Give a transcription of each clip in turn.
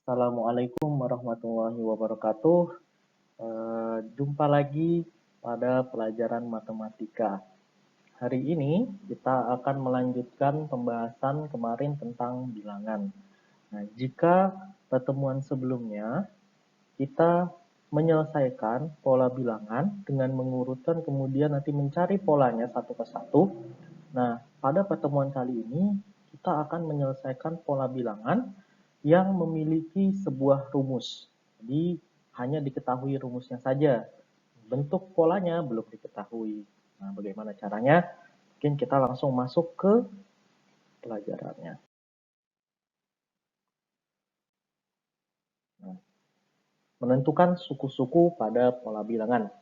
Assalamualaikum warahmatullahi wabarakatuh. Jumpa lagi pada pelajaran matematika. Hari ini kita akan melanjutkan pembahasan kemarin tentang bilangan. Nah, jika pertemuan sebelumnya kita menyelesaikan pola bilangan dengan mengurutkan kemudian nanti mencari polanya satu ke satu. Nah, pada pertemuan kali ini kita akan menyelesaikan pola bilangan yang memiliki sebuah rumus. Jadi hanya diketahui rumusnya saja. Bentuk polanya belum diketahui. Nah, bagaimana caranya? Mungkin kita langsung masuk ke pelajarannya. Nah, menentukan suku-suku pada pola bilangan.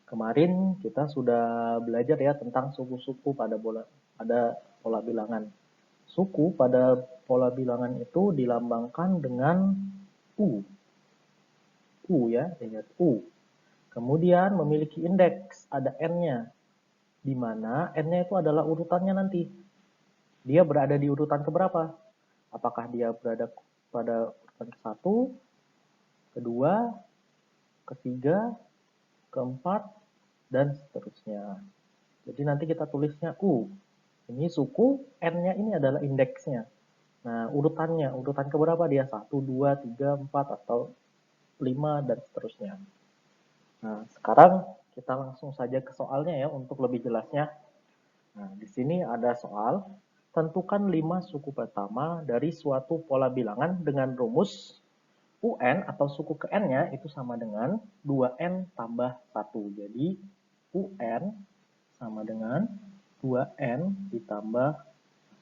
Kemarin kita sudah belajar ya tentang suku-suku pada pola bilangan. Suku pada pola bilangan itu dilambangkan dengan U. U ya, ingat U. Kemudian memiliki indeks, ada N-nya. Di mana N-nya itu adalah urutannya nanti. Dia berada di urutan keberapa? Apakah dia berada pada urutan ke-1, kedua, ketiga, keempat, dan seterusnya. Jadi nanti kita tulisnya U. Ini suku, N-nya ini adalah indeksnya. Nah, urutannya, urutan keberapa dia? 1, 2, 3, 4, atau 5, dan seterusnya. Nah, sekarang kita langsung saja ke soalnya ya, untuk lebih jelasnya. Nah, di sini ada soal, tentukan 5 suku pertama dari suatu pola bilangan dengan rumus UN atau suku ke N-nya itu sama dengan 2N tambah 1. Jadi, UN sama dengan 2N ditambah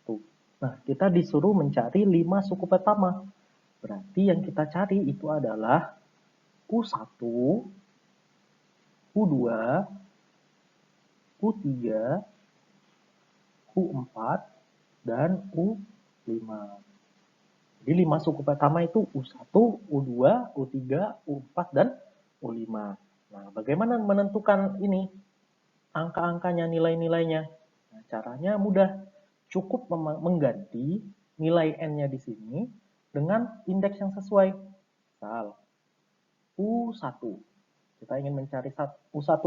1. Nah, kita disuruh mencari 5 suku pertama. Berarti yang kita cari itu adalah U1, U2, U3, U4, dan U5. Jadi 5 suku pertama itu U1, U2, U3, U4, dan U5. Nah, bagaimana menentukan ini? Angka-angkanya, nilai-nilainya. Nah, caranya mudah. Cukup mengganti nilai N-nya di sini dengan indeks yang sesuai. Misal, U1. Kita ingin mencari U1.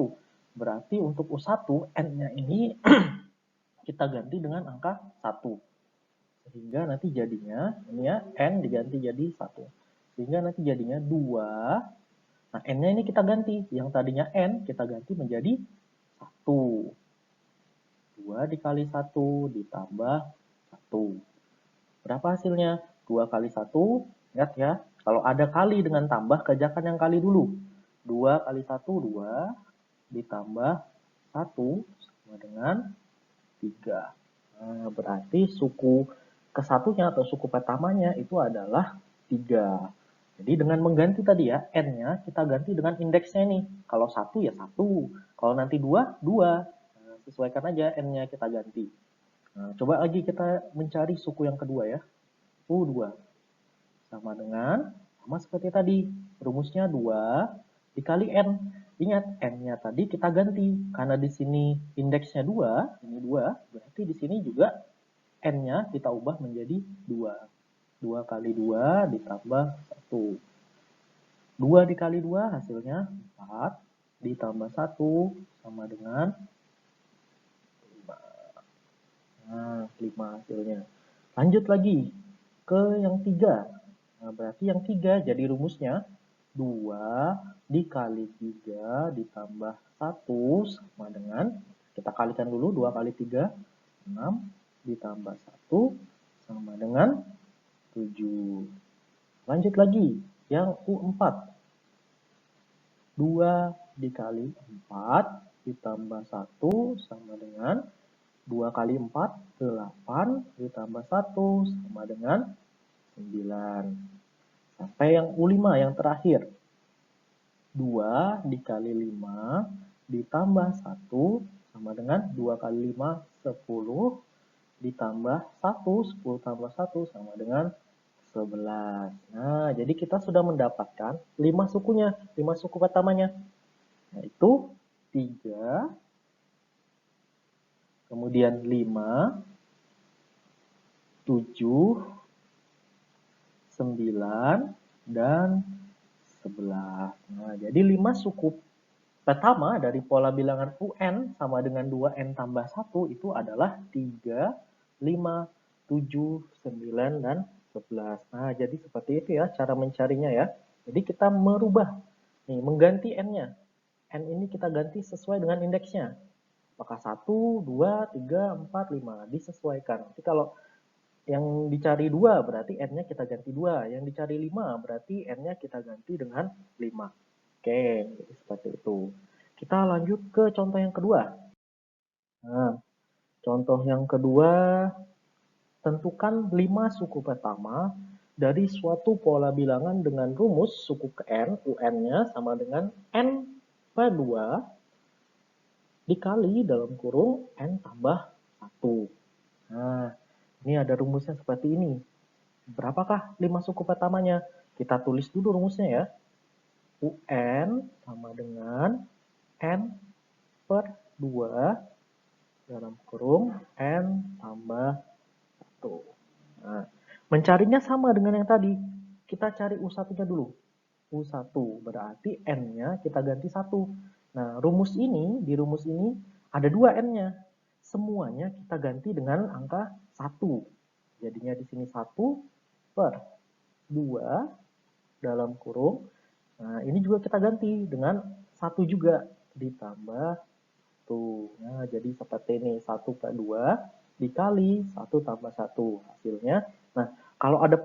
Berarti untuk U1, N-nya ini kita ganti dengan angka 1. Sehingga nanti jadinya, ini ya, N diganti jadi 1. Sehingga nanti jadinya 2. Nah, N-nya ini kita ganti. Yang tadinya N, kita ganti menjadi 1. 2 dikali 1 ditambah 1. Berapa hasilnya? 2 kali 1, ingat ya, kalau ada kali dengan tambah, kerjakan yang kali dulu. 2 kali 1, 2, ditambah 1 sama dengan 3. Nah, berarti suku ke-1-nya atau suku pertamanya itu adalah 3. Jadi dengan mengganti tadi ya, N-nya kita ganti dengan indeksnya nih. Kalau 1 ya 1. Kalau nanti 2, 2. Nah, sesuaikan aja N-nya kita ganti. Nah, coba lagi kita mencari suku yang kedua ya. U2. Sama dengan, sama seperti tadi. Rumusnya 2 dikali N. Ingat, N-nya tadi kita ganti. Karena di sini indeksnya 2, ini 2, berarti di sini juga N-nya kita ubah menjadi 2. 2 kali 2 ditambah 1. 2 dikali 2 hasilnya 4. Ditambah 1 sama dengan 5. Nah, 5 hasilnya. Lanjut lagi ke yang 3. Nah, berarti yang 3 jadi rumusnya 2 dikali 3 ditambah 1 sama dengan, kita kalikan dulu 2 kali 3, 6 ditambah 1 sama dengan 7. Lanjut lagi, yang U4. 2 dikali 4 ditambah 1 sama dengan 2 kali 4, 8 ditambah 1 sama dengan 9. Sampai yang U5 yang terakhir. 2 dikali 5 ditambah 1 sama dengan 2 kali 5, 10 ditambah 1, 10 tambah 1 sama dengan 11. Nah, jadi kita sudah mendapatkan 5 sukunya, 5 suku pertamanya. Yaitu 3, kemudian 5, 7, 9, dan 11. Nah, jadi 5 suku pertama dari pola bilangan UN sama dengan 2N tambah 1 itu adalah 3, 5, 7, 9, dan 11. Nah, jadi seperti itu ya cara mencarinya ya. Jadi kita merubah, nih mengganti N-nya. N ini kita ganti sesuai dengan indeksnya. Apakah 1, 2, 3, 4, 5. Disesuaikan. Jadi kalau yang dicari 2 berarti N-nya kita ganti 2. Yang dicari 5 berarti N-nya kita ganti dengan 5. Oke, jadi seperti itu. Kita lanjut ke contoh yang kedua. Nah, contoh yang kedua, tentukan 5 suku pertama dari suatu pola bilangan dengan rumus suku ke N, UN-nya sama dengan N per 2 dikali dalam kurung N tambah 1. Nah, ini ada rumusnya seperti ini. Berapakah 5 suku pertamanya? Kita tulis dulu rumusnya ya. UN sama dengan N per 2 dalam kurung N tambah 1. Nah, mencarinya sama dengan yang tadi. Kita cari U1-nya dulu. U1 berarti N-nya kita ganti 1. Nah, di rumus ini ada 2 N-nya. Semuanya kita ganti dengan angka 1. Jadinya di sini 1 per 2 dalam kurung. Nah, ini juga kita ganti dengan 1 juga ditambah 1. Nah, jadi seperti ini 1 per 2 dikali 1 tambah 1 hasilnya. Nah, kalau ada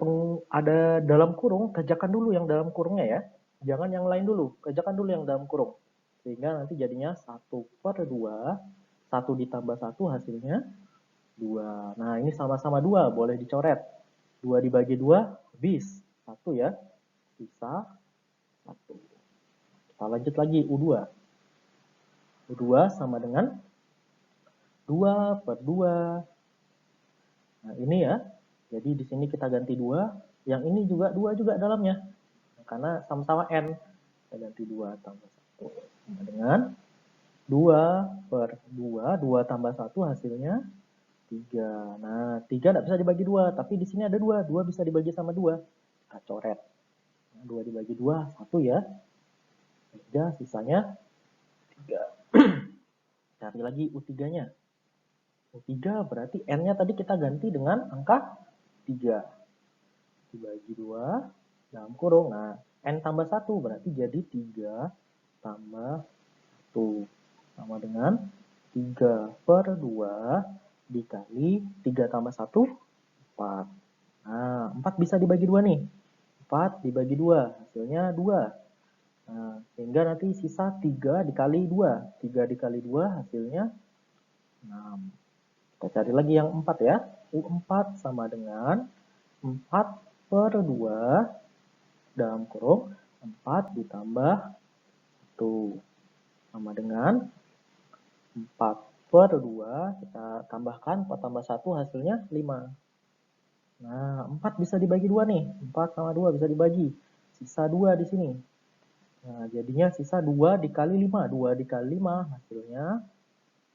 dalam kurung, kerjakan dulu yang dalam kurungnya ya. Jangan yang lain dulu, kerjakan dulu yang dalam kurung. Sehingga nanti jadinya 1 per 2, 1 ditambah 1 hasilnya 2. Nah, ini sama-sama 2, boleh dicoret. 2 dibagi 2, habis. 1 ya, sisa 1. Kita lanjut lagi, U2. U2 sama dengan 2 per 2. Nah, ini ya. Jadi di sini kita ganti 2. Yang ini juga 2 juga dalamnya. Karena sama-sama N. Kita ganti 2 tambah 1. Sama dengan 2 per 2. 2 tambah 1 hasilnya 3. Nah, 3 tidak bisa dibagi 2. Tapi di sini ada 2. 2 bisa dibagi sama 2. Kita coret. Nah, 2 dibagi 2, 1 ya. 3, sisanya 3. Cari lagi U3-nya. U3 berarti N-nya tadi kita ganti dengan angka 3. Dibagi 2 dalam kurung. Nah, N tambah 1 berarti jadi 3 tambah 1. Sama dengan 3 per 2 dikali 3 tambah 1, 4. Nah, 4 bisa dibagi 2 nih. 4 dibagi 2, hasilnya 2. Nah, sehingga nanti sisa 3 dikali 2. 3 dikali 2 hasilnya 6. Kita cari lagi yang 4 ya. U4 sama dengan 4 per 2 dalam kurung 4 ditambah 1. Sama dengan 4 per 2, kita tambahkan 4 tambah 1 hasilnya 5. Nah, 4 bisa dibagi 2 nih. 4 sama 2 bisa dibagi. Sisa 2 di sini. Nah, jadinya sisa 2 dikali 5. 2 dikali 5 hasilnya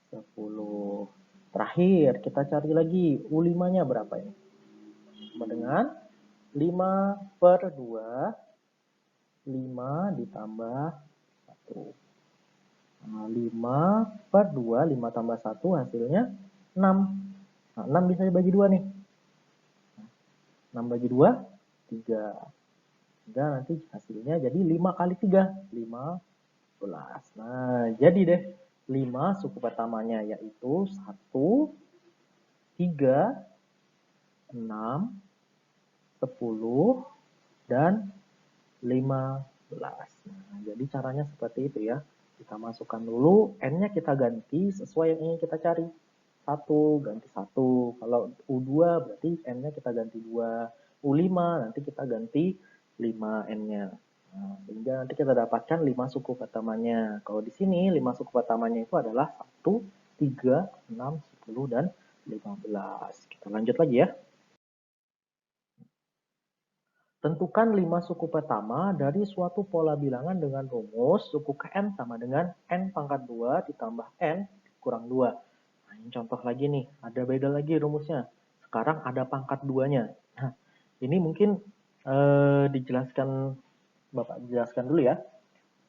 10. Terakhir, kita cari lagi U5-nya berapa ini? Sama dengan 5 per 2, 5 ditambah 1. Nah, 5 per 2, 5 tambah 1 hasilnya 6. Nah, 6 bisa dibagi 2 nih. 6 bagi 2, 3. Sehingga nanti hasilnya jadi 5 kali 3, 15. Nah, jadi deh 5 suku pertamanya yaitu 1, 3, 6, 10, dan 15. Nah, jadi caranya seperti itu ya. Kita masukkan dulu, N-nya kita ganti sesuai yang ingin kita cari. 1 ganti 1. Kalau U2 berarti N-nya kita ganti 2. U5 nanti kita ganti 5 N-nya. Nah, sehingga nanti kita dapatkan 5 suku pertamanya. Kalau di sini 5 suku pertamanya itu adalah 1, 3, 6, 10, dan 15. Kita lanjut lagi ya. Tentukan 5 suku pertama dari suatu pola bilangan dengan rumus suku ke N sama dengan N pangkat 2 ditambah N kurang 2. Nah, ini contoh lagi nih, ada beda lagi rumusnya. Sekarang ada pangkat 2-nya. Nah, ini mungkin dijelaskan, Bapak jelaskan dulu ya,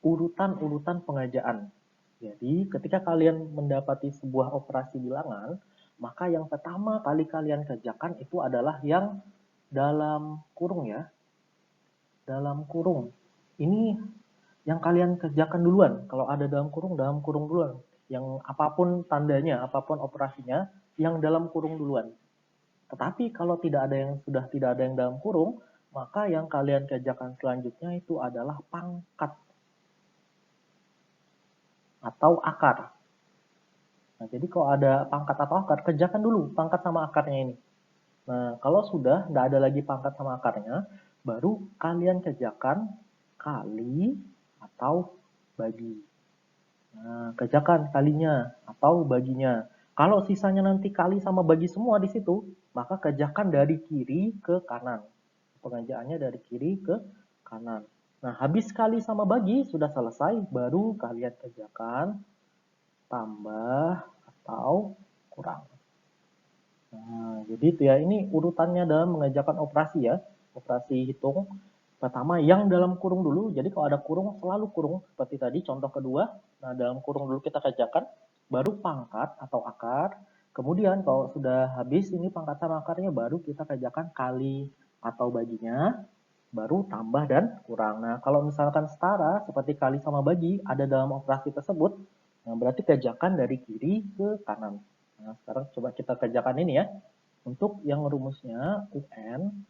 urutan-urutan pengejaan. Jadi ketika kalian mendapati sebuah operasi bilangan, maka yang pertama kali kalian kerjakan itu adalah yang dalam kurung ya. Dalam kurung. Ini yang kalian kerjakan duluan. Kalau ada dalam kurung duluan. Yang apapun tandanya, apapun operasinya, yang dalam kurung duluan. Tetapi kalau sudah tidak ada yang dalam kurung, maka yang kalian kerjakan selanjutnya itu adalah pangkat atau akar. Nah, jadi kalau ada pangkat atau akar, kerjakan dulu pangkat sama akarnya ini. Nah, kalau sudah tidak ada lagi pangkat sama akarnya, baru kalian kerjakan kali atau bagi. Nah, kerjakan kalinya atau baginya. Kalau sisanya nanti kali sama bagi semua di situ, maka kerjakan dari kiri ke kanan. Pengerjaannya dari kiri ke kanan. Nah, habis kali sama bagi sudah selesai, baru kalian kerjakan tambah atau kurang. Nah, jadi itu ya, ini urutannya dalam mengerjakan operasi ya. Operasi hitung. Pertama yang dalam kurung dulu. Jadi kalau ada kurung, selalu kurung. Seperti tadi contoh kedua. Nah, dalam kurung dulu kita kerjakan. Baru pangkat atau akar. Kemudian kalau sudah habis ini pangkat sama akarnya, baru kita kerjakan kali atau baginya. Baru tambah dan kurang. Nah, kalau misalkan setara, seperti kali sama bagi, ada dalam operasi tersebut, nah berarti kerjakan dari kiri ke kanan. Nah, sekarang coba kita kerjakan ini ya. Untuk yang rumusnya UN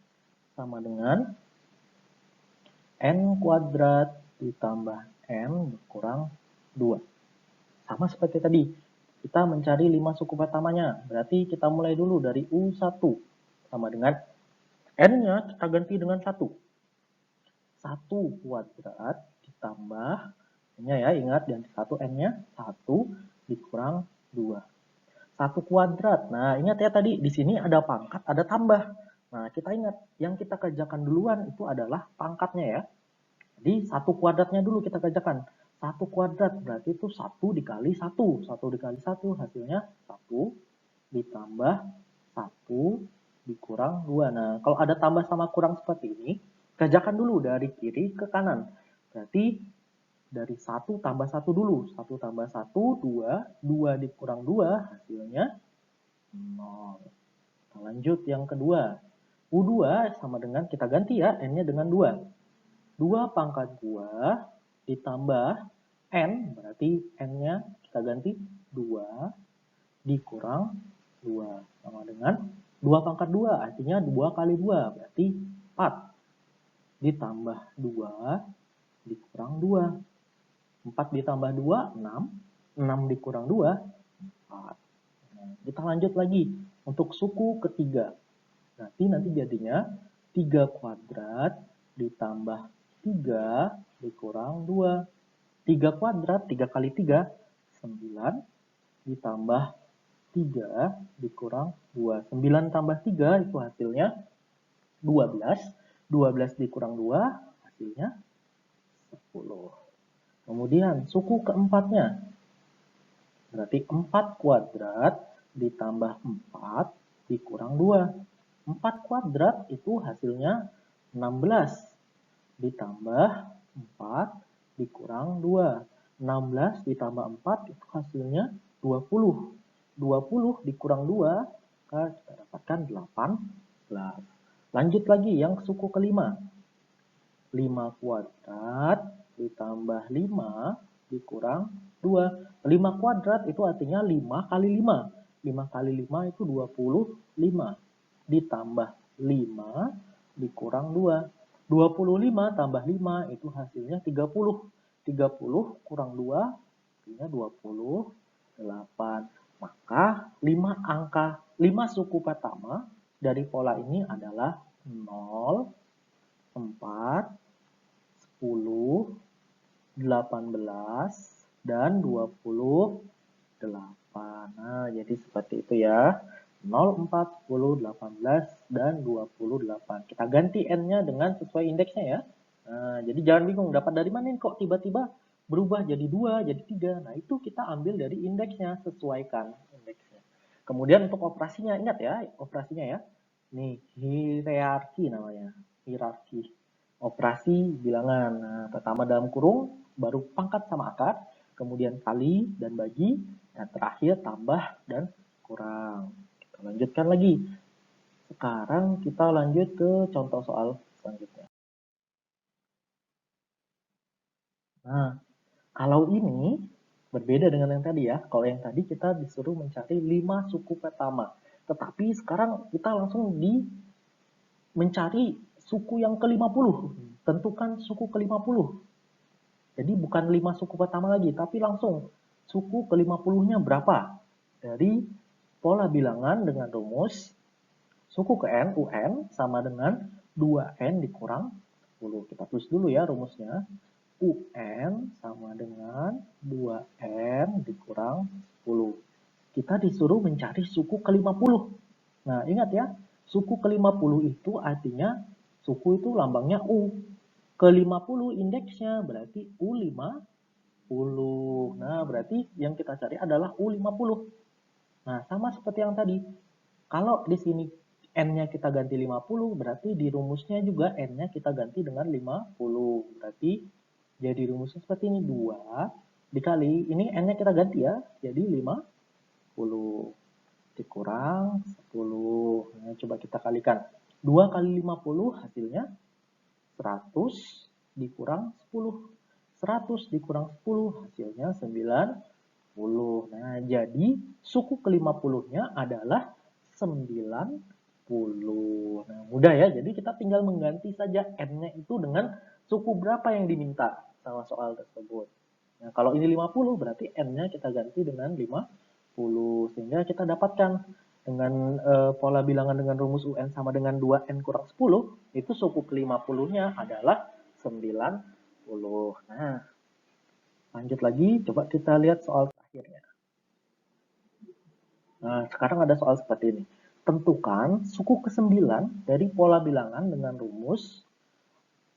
sama dengan N kuadrat ditambah N berkurang 2. Sama seperti tadi, kita mencari 5 suku pertamanya. Berarti kita mulai dulu dari U1 sama dengan N-nya kita ganti dengan 1. 1 kuadrat ditambah N-nya ya, ingat ganti 1 N-nya 1 dikurang 2. 1 kuadrat. Nah, ingat ya tadi di sini ada pangkat, ada tambah. Nah, kita ingat yang kita kerjakan duluan itu adalah pangkatnya ya. Jadi 1 kuadratnya dulu kita kerjakan. 1 kuadrat berarti itu 1 dikali 1. 1 dikali 1 hasilnya 1 ditambah 1 dikurang 2. Nah, kalau ada tambah sama kurang seperti ini, kerjakan dulu dari kiri ke kanan. Berarti dari 1 tambah 1 dulu. 1 tambah 1, 2. 2 dikurang 2, hasilnya 0. Kita lanjut yang kedua. U2 sama dengan, kita ganti ya, N-nya dengan 2. 2 pangkat 2 ditambah N, berarti N-nya kita ganti 2 dikurang 2. Sama dengan 2 pangkat 2, artinya 2 kali 2, berarti 4. Ditambah 2 dikurang 2. 4 ditambah 2, 6. 6 dikurang 2, 4. Nah, kita lanjut lagi untuk suku ketiga. Berarti nanti jadinya 3 kuadrat ditambah 3 dikurang 2. 3 kuadrat, 3 kali 3, 9. Ditambah 3 dikurang 2. 9 tambah 3 itu hasilnya 12. 12 dikurang 2 hasilnya 10. Kemudian suku keempatnya. Berarti 4 kuadrat ditambah 4 dikurang 2. 4 kuadrat itu hasilnya 16. Ditambah 4 dikurang 2. 16 ditambah 4 itu hasilnya 20. 20 dikurang 2, maka kita dapatkan 18. Lanjut lagi yang suku kelima. 5 kuadrat ditambah 5 dikurang 2. 5 kuadrat itu artinya 5 kali 5. 5 kali 5 itu 25. Ditambah 5 dikurang 2. 25 tambah 5 itu hasilnya 30. 30 kurang 2 hasilnya 28. Maka 5 angka, 5 suku pertama dari pola ini adalah 0, 4, 10, 18, dan 28. Nah, jadi seperti itu ya. 0, 4, 10, 18, dan 28. Kita ganti N-nya dengan sesuai indeksnya ya. Nah, jadi jangan bingung, dapat dari mana kok tiba-tiba berubah jadi 2, jadi 3. Nah, itu kita ambil dari indeksnya, sesuaikan indeksnya. Kemudian untuk operasinya, ingat ya, operasinya ya. Nih, hierarki namanya. hierarki operasi bilangan. Nah, pertama dalam kurung, baru pangkat sama akar, kemudian kali dan bagi, dan terakhir tambah dan kurang. Kita lanjutkan lagi. Sekarang kita lanjut ke contoh soal selanjutnya. Nah, kalau ini berbeda dengan yang tadi ya. Kalau yang tadi kita disuruh mencari 5 suku pertama. Tetapi sekarang kita langsung mencari suku yang ke-50. Tentukan suku ke-50. Jadi bukan 5 suku pertama lagi, tapi langsung suku ke-50-nya berapa? Dari pola bilangan dengan rumus suku ke N, UN, sama dengan 2N dikurang 10. Kita tulis dulu ya rumusnya. UN sama dengan 2N dikurang 10. Kita disuruh mencari suku ke-50. Nah, ingat ya, suku ke-50 itu artinya suku itu lambangnya U. Ke-50 indeksnya berarti U50. Nah, berarti yang kita cari adalah U50. Nah, sama seperti yang tadi. Kalau di sini N-nya kita ganti 50, berarti di rumusnya juga N-nya kita ganti dengan 50. Berarti jadi rumusnya seperti ini. 2 dikali, ini N-nya kita ganti ya, jadi 50. Dikurang 10. Nah, coba kita kalikan. 2 kali 50 hasilnya 100 dikurang 10. 100 dikurang 10 hasilnya 90. Nah, jadi suku ke-50-nya adalah 90. Nah, mudah ya. Jadi kita tinggal mengganti saja N-nya itu dengan suku berapa yang diminta sama soal tersebut. Nah, kalau ini 50 berarti N-nya kita ganti dengan 50. Sehingga kita dapatkan dengan pola bilangan dengan rumus UN sama dengan 2N kurang 10, itu suku ke-50-nya adalah 90. Nah, lanjut lagi, coba kita lihat soal terakhirnya. Nah, sekarang ada soal seperti ini. Tentukan suku ke-9 dari pola bilangan dengan rumus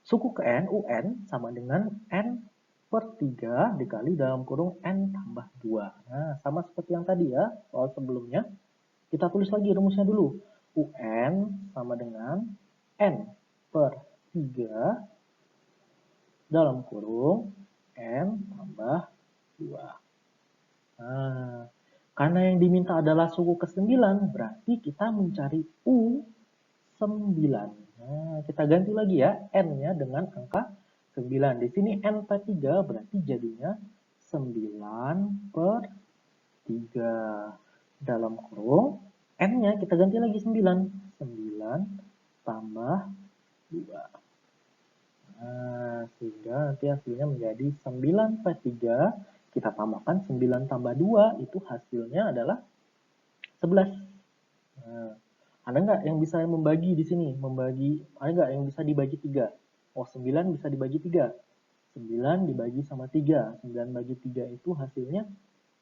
suku ke N, UN, sama dengan N per 3 dikali dalam kurung N tambah 2. Nah, sama seperti yang tadi ya, soal sebelumnya. Kita tulis lagi rumusnya dulu. UN sama dengan N per 3 dalam kurung N tambah 2. Nah, karena yang diminta adalah suku ke-9, berarti kita mencari U9. Nah, kita ganti lagi ya, N-nya dengan angka 9. Di sini N per 3 berarti jadinya 9 per 3. Dalam kurung, N-nya kita ganti lagi 9. 9 tambah 2. Nah, sehingga nanti hasilnya menjadi 9 per 3. Kita tambahkan 9 tambah 2, itu hasilnya adalah 11. Nah, ada nggak yang bisa membagi di sini? Ada nggak yang bisa dibagi 3? Oh, 9 bisa dibagi 3. 9 dibagi sama 3. 9 bagi 3 itu hasilnya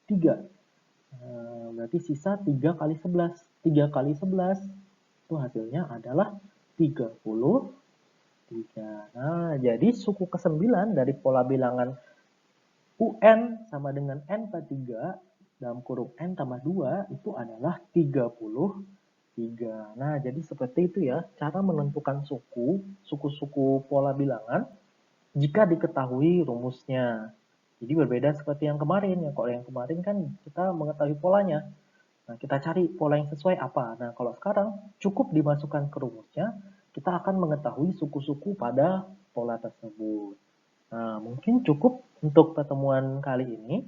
3. Berarti sisa 3 kali 11. 3 kali 11 itu hasilnya adalah 33. Nah, jadi suku ke-9 dari pola bilangan UN sama dengan N per 3 dalam kurung N tambah 2 itu adalah 33. Nah, jadi seperti itu ya cara menentukan suku-suku pola bilangan jika diketahui rumusnya. Jadi berbeda seperti yang kemarin. Ya, kalau yang kemarin kan kita mengetahui polanya. Nah, kita cari pola yang sesuai apa. Nah, kalau sekarang cukup dimasukkan ke rumusnya, kita akan mengetahui suku-suku pada pola tersebut. Nah, mungkin cukup untuk pertemuan kali ini.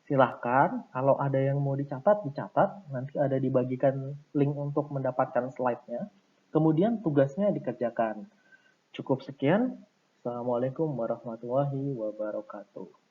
Silahkan, kalau ada yang mau dicatat, dicatat. Nanti ada dibagikan link untuk mendapatkan slide-nya. Kemudian tugasnya dikerjakan. Cukup sekian. Assalamualaikum warahmatullahi wabarakatuh.